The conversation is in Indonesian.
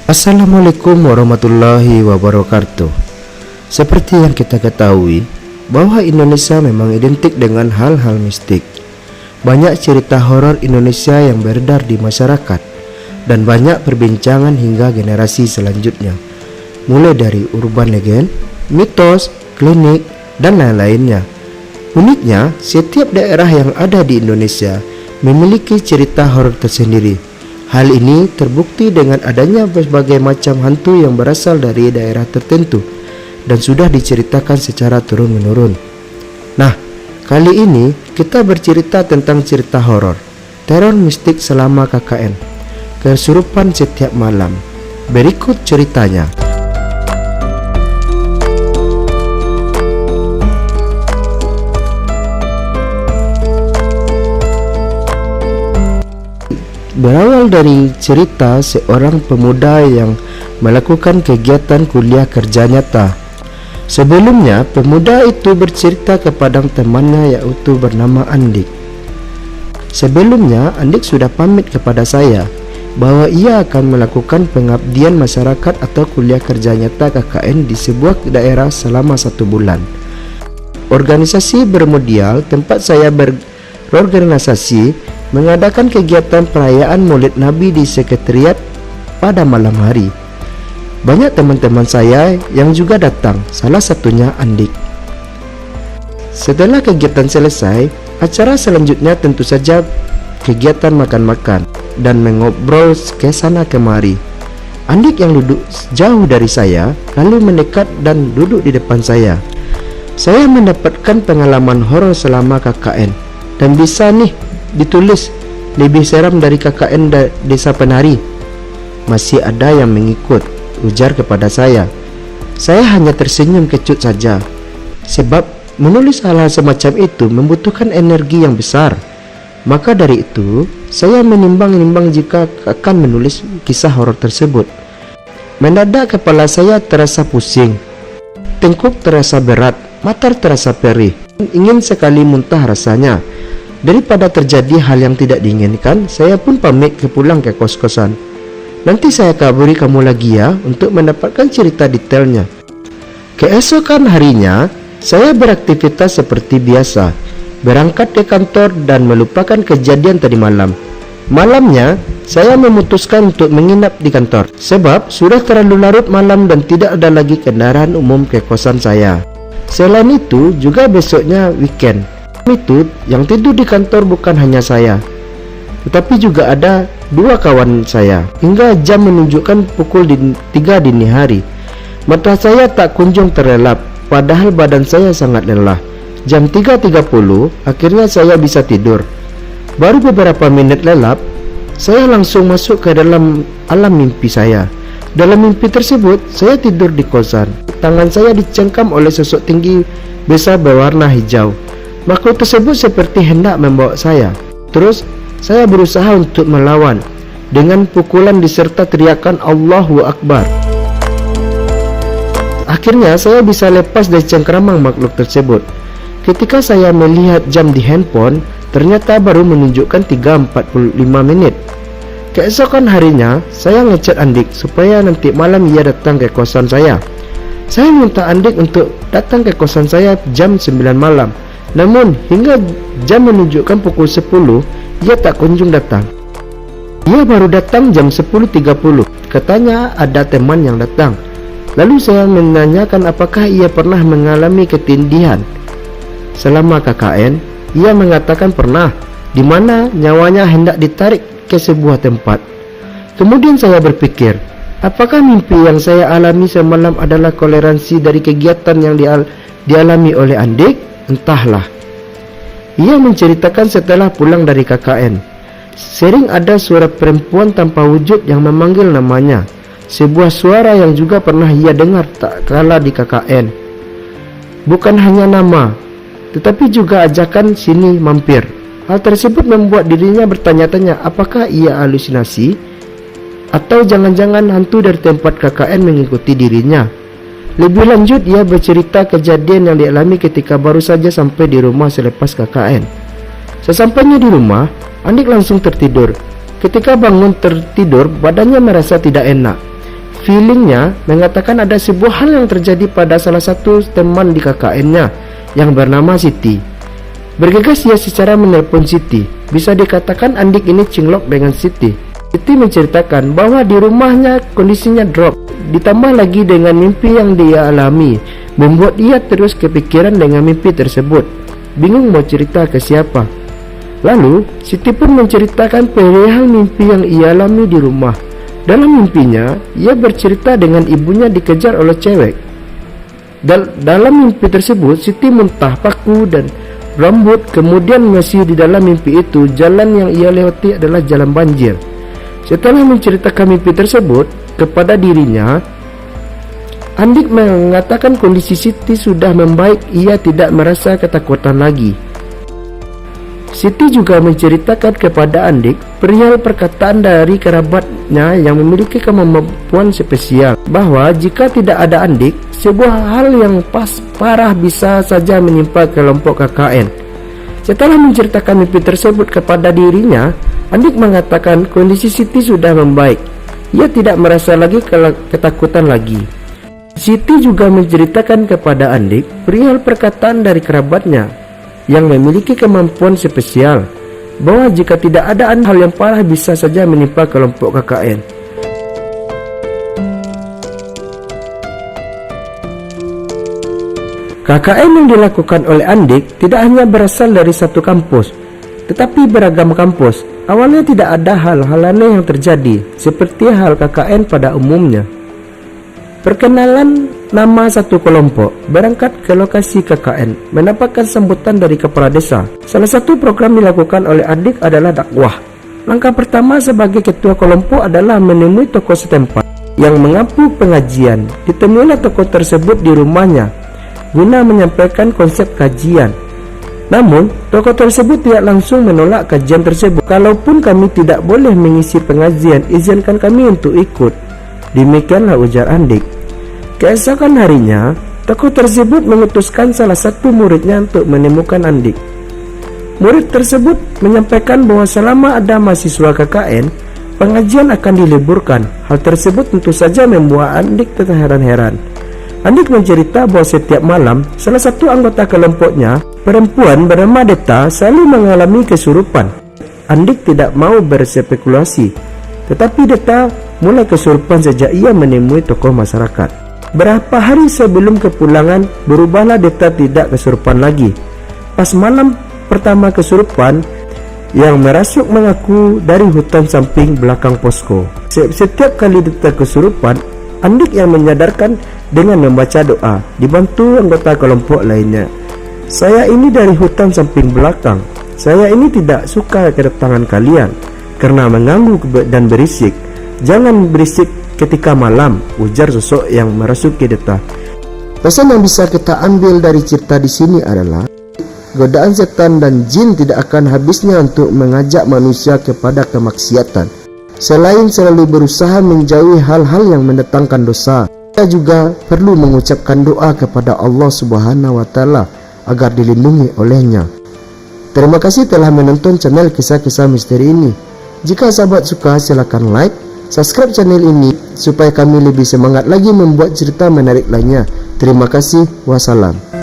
Assalamualaikum warahmatullahi wabarakatuh. Seperti yang kita ketahui, bahwa Indonesia memang identik dengan hal-hal mistik. Banyak cerita horor Indonesia yang beredar di masyarakat, dan banyak perbincangan hingga generasi selanjutnya, mulai dari urban legend, mitos, klinik, dan lain-lainnya. Uniknya, setiap daerah yang ada di Indonesia memiliki cerita horor tersendiri. Hal ini terbukti dengan adanya berbagai macam hantu yang berasal dari daerah tertentu dan sudah diceritakan secara turun-menurun. Nah, kali ini kita bercerita tentang cerita horor, teror mistik selama KKN, kesurupan setiap malam. Berikut ceritanya. Berawal dari cerita seorang pemuda yang melakukan kegiatan kuliah kerja nyata. Sebelumnya, pemuda itu bercerita kepada temannya yaitu bernama Andik. Sebelumnya, Andik sudah pamit kepada saya bahwa ia akan melakukan pengabdian masyarakat atau kuliah kerja nyata KKN di sebuah daerah selama 1 bulan. Organisasi bermodal tempat saya berorganisasi mengadakan kegiatan perayaan Maulid Nabi di sekretariat pada malam hari. Banyak teman-teman saya yang juga datang, salah satunya Andik. Setelah kegiatan selesai, acara selanjutnya tentu saja kegiatan makan-makan dan mengobrol ke sana kemari. Andik yang duduk jauh dari saya lalu mendekat dan duduk di depan saya. Saya mendapatkan pengalaman horor selama KKN dan bisa nih ditulis lebih seram dari KKN Desa Penari. Masih ada yang mengikut, ujar kepada saya. Saya hanya tersenyum kecut saja, sebab menulis hal-hal semacam itu membutuhkan energi yang besar. Maka dari itu, saya menimbang-nimbang jika akan menulis kisah horor tersebut. Mendadak kepala saya terasa pusing, tengkuk terasa berat, mata terasa perih, ingin sekali muntah rasanya. Daripada terjadi hal yang tidak diinginkan, saya pun pamit pulang ke kos-kosan. Nanti saya kaburi kamu lagi ya untuk mendapatkan cerita detailnya. Keesokan harinya, saya beraktivitas seperti biasa, berangkat ke kantor dan melupakan kejadian tadi malam. Malamnya, saya memutuskan untuk menginap di kantor, sebab sudah terlalu larut malam dan tidak ada lagi kendaraan umum ke kosan saya. Selain itu, juga besoknya weekend. Itu yang tidur di kantor bukan hanya saya, tetapi juga ada 2 kawan saya. Hingga jam menunjukkan pukul 3 dini hari, mata saya tak kunjung terlelap, padahal badan saya sangat lelah. Jam 3.30 akhirnya saya bisa tidur. Baru beberapa menit lelap, saya langsung masuk ke dalam alam mimpi saya. Dalam mimpi tersebut, saya tidur di kosan. Tangan saya dicengkam oleh sosok tinggi besar berwarna hijau. Makhluk tersebut seperti hendak membawa saya. Terus saya berusaha untuk melawan dengan pukulan diserta teriakan Allahu Akbar. Akhirnya saya bisa lepas dari cengkeraman makhluk tersebut. Ketika saya melihat jam di handphone, ternyata baru menunjukkan 3.45 menit. Keesokan harinya, saya ngechat Andik supaya nanti malam ia datang ke kosan saya. Saya minta Andik untuk datang ke kosan saya jam 9 malam. Namun hingga jam menunjukkan pukul 10, ia tak kunjung datang. Ia baru datang jam 10.30. Katanya ada teman yang datang. Lalu saya menanyakan apakah ia pernah mengalami ketindihan selama KKN. Ia mengatakan pernah, di mana nyawanya hendak ditarik ke sebuah tempat. Kemudian saya berpikir, apakah mimpi yang saya alami semalam adalah toleransi dari kegiatan yang dialami oleh Andik? Entahlah. Ia menceritakan setelah pulang dari KKN, sering ada suara perempuan tanpa wujud yang memanggil namanya. Sebuah suara yang juga pernah ia dengar tak kala di KKN. Bukan hanya nama, tetapi juga ajakan sini mampir. Hal tersebut membuat dirinya bertanya-tanya apakah ia halusinasi atau jangan-jangan hantu dari tempat KKN mengikuti dirinya. Lebih lanjut, ia bercerita kejadian yang dialami ketika baru saja sampai di rumah selepas KKN. Sesampainya di rumah, Andik langsung tertidur. Ketika bangun tertidur, badannya merasa tidak enak. feelingnya mengatakan ada sebuah hal yang terjadi pada salah satu teman di KKN-nya yang bernama Siti. Bergegas ia secara menelpon Siti. Bisa dikatakan Andik ini cinlok dengan Siti. Siti menceritakan bahwa di rumahnya kondisinya drop, ditambah lagi dengan mimpi yang dia alami, membuat ia terus kepikiran dengan mimpi tersebut. Bingung mau cerita ke siapa. Lalu Siti pun menceritakan perihal mimpi yang ia alami di rumah. Dalam mimpinya, ia bercerita dengan ibunya dikejar oleh cewek. Dalam mimpi tersebut, Siti muntah paku dan rambut. Kemudian masih di dalam mimpi itu, jalan yang ia lewati adalah jalan banjir. Setelah menceritakan mimpi tersebut kepada dirinya, Andik mengatakan kondisi Siti sudah membaik. Ia tidak merasa ketakutan lagi. Siti juga menceritakan kepada Andik perihal perkataan dari kerabatnya yang memiliki kemampuan spesial, bahwa jika tidak ada Andik, sebuah hal yang parah bisa saja menimpa kelompok KKN. Setelah menceritakan mimpi tersebut kepada dirinya, Andik mengatakan kondisi Siti sudah membaik. Ia tidak merasa lagi ketakutan lagi. Siti juga menceritakan kepada Andik perihal perkataan dari kerabatnya yang memiliki kemampuan spesial, bahwa jika tidak ada hal yang parah bisa saja menimpa kelompok KKN. KKN yang dilakukan oleh Andik tidak hanya berasal dari satu kampus, tetapi beragam kampus. Awalnya tidak ada hal-hal aneh yang terjadi, seperti hal KKN pada umumnya. Perkenalan nama satu kelompok berangkat ke lokasi KKN, mendapatkan sambutan dari kepala desa. Salah satu program dilakukan oleh Andik adalah dakwah. Langkah pertama sebagai ketua kelompok adalah menemui tokoh setempat yang mengampu pengajian. Ditemuilah tokoh tersebut di rumahnya guna menyampaikan konsep kajian. Namun, tokoh tersebut tidak langsung menolak kajian tersebut. Kalaupun kami tidak boleh mengisi pengajian, izinkan kami untuk ikut. Demikianlah ujar Andik. Keesokan harinya, tokoh tersebut mengutuskan salah satu muridnya untuk menemukan Andik. Murid tersebut menyampaikan bahwa selama ada mahasiswa KKN, pengajian akan diliburkan. Hal tersebut tentu saja membuat Andik terheran-heran. Andik mencerita bahwa setiap malam, salah satu anggota kelompoknya, perempuan bernama Deta, selalu mengalami kesurupan. Andik tidak mau berspekulasi, tetapi Deta mulai kesurupan sejak ia menemui tokoh masyarakat. Berapa hari sebelum kepulangan, berubahlah Deta tidak kesurupan lagi. Pas malam pertama kesurupan, yang merasuk mengaku dari hutan samping belakang posko. Setiap kali Deta kesurupan, Andik yang menyadarkan dengan membaca doa, dibantu anggota kelompok lainnya. Saya ini dari hutan samping belakang. Saya ini tidak suka kedatangan kalian karena mengganggu dan berisik. Jangan berisik ketika malam, ujar sosok yang merasuki Deta. Pesan yang bisa kita ambil dari cerita di sini adalah godaan setan dan jin tidak akan habisnya untuk mengajak manusia kepada kemaksiatan. Selain selalu berusaha menjauhi hal-hal yang mendatangkan dosa, kita juga perlu mengucapkan doa kepada Allah Subhanahu wa Ta'ala agar dilindungi olehnya. Terima kasih telah menonton channel kisah-kisah misteri ini. Jika sahabat suka, silakan like, subscribe channel ini supaya kami lebih semangat lagi membuat cerita menarik lainnya. Terima kasih. Wassalam.